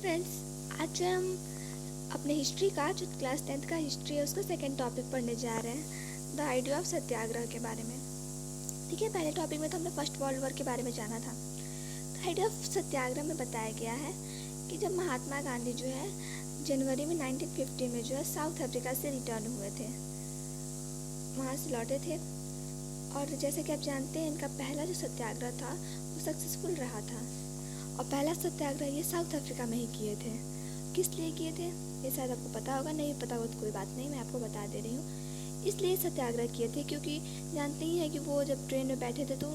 Friends, आज हम अपने हिस्ट्री का जो क्लास 10th का हिस्ट्री है उसका सेकंड टॉपिक पढ़ने जा रहे हैं, द आइडिया ऑफ सत्याग्रह के बारे में। ठीक है, पहले टॉपिक में तो हमने फर्स्ट वर्ल्ड वॉर के बारे में जाना था। द आइडिया ऑफ सत्याग्रह में बताया गया है कि जब महात्मा गांधी जो है जनवरी में 1950 में जो है साउथ अफ्रीका से रिटर्न हुए थे, वहाँ से लौटे थे। और जैसे कि आप जानते हैं, इनका पहला जो सत्याग्रह था वो सक्सेसफुल रहा था। और पहला सत्याग्रह ये साउथ अफ्रीका में ही किए थे। किस लिए किए थे ये शायद आपको पता होगा, नहीं पता हो तो कोई बात नहीं, मैं आपको बता दे रही हूँ। इसलिए सत्याग्रह किए थे क्योंकि जानते ही हैं कि वो जब ट्रेन में बैठे थे तो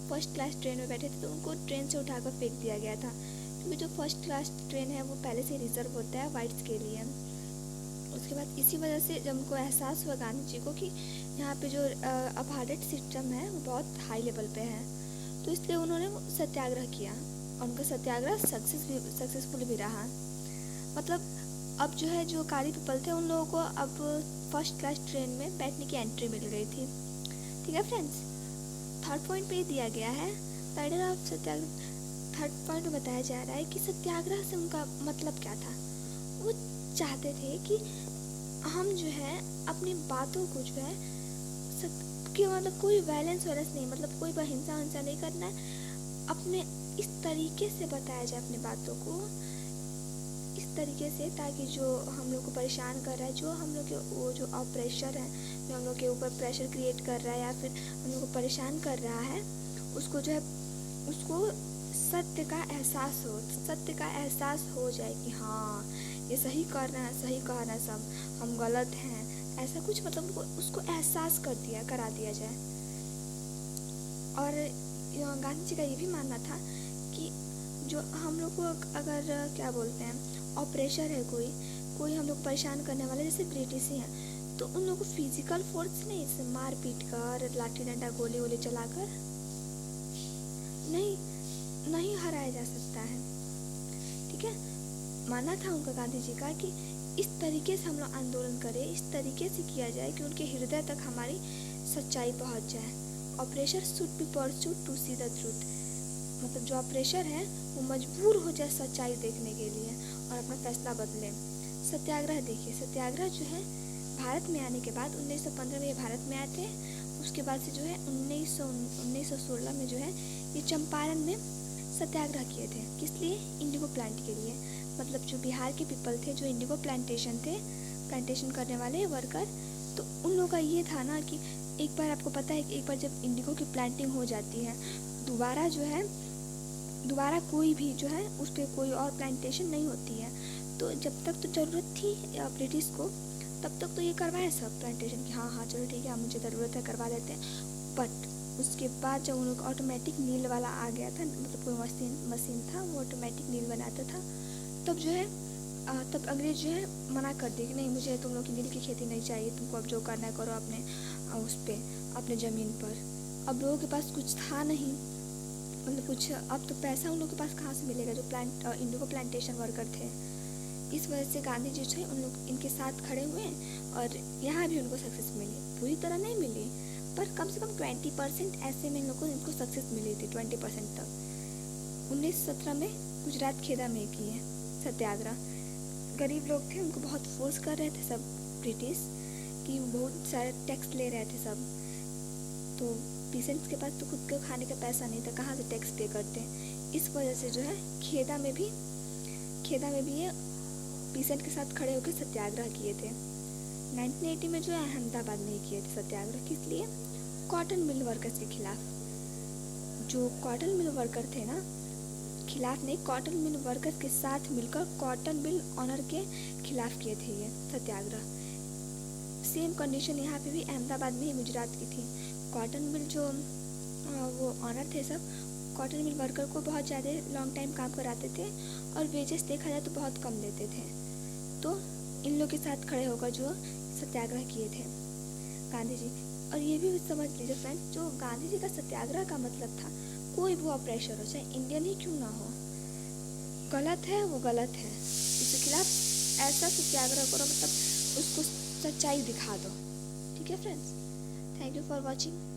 फर्स्ट क्लास ट्रेन में बैठे थे तो उनको ट्रेन से उठाकर फेंक दिया गया था, क्योंकि जो फर्स्ट क्लास ट्रेन है वो पहले से रिजर्व होता है वाइट्स के लिए। उसके बाद इसी वजह से जब उनको एहसास हुआ गांधी जी को कि यहाँ पे जो अपार्टेड सिस्टम है वो बहुत हाई लेवल पे है, तो इसलिए उन्होंने सत्याग्रह किया और उनका सत्याग्रह सक्सेसफुल भी रहा। मतलब अब जो है जो कारी पीपल थे उन लोगों को अब फर्स्ट क्लास ट्रेन में बैठने की एंट्री मिल गई थी। ठीक है फ्रेंड्स, थर्ड पॉइंट पे दिया गया है the idea of Satyagraha. Third point में बताया जा रहा है कि सत्याग्रह से उनका मतलब क्या था। वो चाहते थे कि हम जो है अपनी बातों को जो है कि मतलब कोई वायलेंस नहीं, मतलब कोई हिंसा नहीं करना है, अपने इस तरीके से बताया जाए अपनी बातों को, इस तरीके से ताकि जो हम लोग को परेशान कर रहा है, जो हम लोग के वो जो ऑपरेशर है, जो हम लोग के ऊपर प्रेशर क्रिएट कर रहा है या फिर हम लोग को परेशान कर रहा है, उसको जो है उसको सत्य का एहसास हो जाए कि हाँ ये सही कर रहा है, सही कह रहा है, सब हम गलत हैं, ऐसा कुछ मतलब उसको एहसास करा दिया जाए। और गांधी जी का ये भी मानना था कि जो हम लोग को अगर क्या बोलते हैं ऑपरेशर है, कोई हम लोग परेशान करने वाले, जैसे ब्रिटिश ही हैं, तो उन लोगों को फिजिकल फोर्स नहीं, जैसे मार पीट कर लाठी डंडा गोली वोली चलाकर नहीं हराया जा सकता है। ठीक है, मानना था उनका गांधी जी का कि इस तरीके से हम लोग आंदोलन करें, इस तरीके से किया जाए कि उनके हृदय तक हमारी सच्चाई पहुंच जाए। Operation should be pursued to see the truth, मतलब जो ऑपरेशन है वो मजबूर हो जाए सच्चाई देखने के लिए और अपना फैसला बदले। सत्याग्रह देखिए, सत्याग्रह जो है भारत में आने के बाद 1915 में ये भारत में आए थे। उसके बाद से जो है 1916 में जो है ये चंपारण में सत्याग्रह किए थे। किस लिए? इंडिगो प्लांट के लिए। मतलब जो बिहार के पीपल थे, जो इंडिगो प्लांटेशन करने वाले वर्कर, तो उन लोगों का ये था ना कि एक बार आपको पता है कि एक बार जब इंडिगो की प्लांटिंग हो जाती है, दोबारा कोई भी जो है उस पर कोई और प्लांटेशन नहीं होती है। तो जब तक तो ज़रूरत थी ब्रिटिश को, तब तक तो ये करवाए सब प्लांटेशन कि हाँ चलो ठीक है, मुझे ज़रूरत है करवा देते हैं। बट उसके बाद जब उन लोग ऑटोमेटिक नील वाला आ गया था, मतलब कोई मशीन था वो ऑटोमेटिक नील बनाता था, तब जो है तब अंग्रेज जो है मना कर दिए कि नहीं, मुझे तुम लोग की नील की खेती नहीं चाहिए, तुमको अब जो करना है करो अपने उस पर अपने ज़मीन पर। अब लोगों के पास कुछ था नहीं, मतलब कुछ, अब तो पैसा उन लोगों के पास कहाँ से मिलेगा जो इंडिगो प्लांटेशन वर्कर थे। इस वजह से गांधी जी जो है उन लोग इनके साथ खड़े हुए और यहाँ भी उनको सक्सेस मिली। पूरी तरह नहीं मिली पर कम से कम 20% ऐसे में इनको सक्सेस मिली थी, 20% तक। 1917 में गुजरात खेदा में किए सत्याग्रह। गरीब लोग थे, उनको बहुत फोर्स कर रहे थे सब ब्रिटिश कि बहुत सारे टैक्स ले रहे थे सब, तो पीसेंट्स के पास तो खुद के खाने का पैसा नहीं था, कहाँ से टैक्स पे करते हैं। इस वजह से जो है खेदा में भी ये पीसेंट के साथ खड़े होकर सत्याग्रह किए थे। 1980 में जो है अहमदाबाद में ही किए थे सत्याग्रह। किस लिए? कॉटन मिल वर्कर्स के खिलाफ। जो कॉटन मिल वर्कर थे ना, खिलाफ नहीं, कॉटन मिल वर्कर्स के साथ मिलकर कॉटन मिल ऑनर के खिलाफ किए थे ये सत्याग्रह। सेम कंडीशन यहाँ पे भी अहमदाबाद में ही गुजरात की थी। कॉटन मिल जो वो ऑनर थे सब, कॉटन मिल वर्कर को बहुत ज़्यादा लॉन्ग टाइम काम कराते थे और वेजेस देखा जाए तो बहुत कम देते थे। तो इन लोग के साथ खड़े होकर जो सत्याग्रह किए थे गांधी जी। और ये भी समझ लीजिए फ्रेंड्स, जो गांधी जी का सत्याग्रह का मतलब था, कोई भी ऑपरेशन हो, चाहे इंडियन ही क्यों ना हो, गलत है वो गलत है, इसके खिलाफ ऐसा सत्याग्रह करो, मतलब उसको सच्चाई दिखा दो। ठीक है friends, thank you for watching.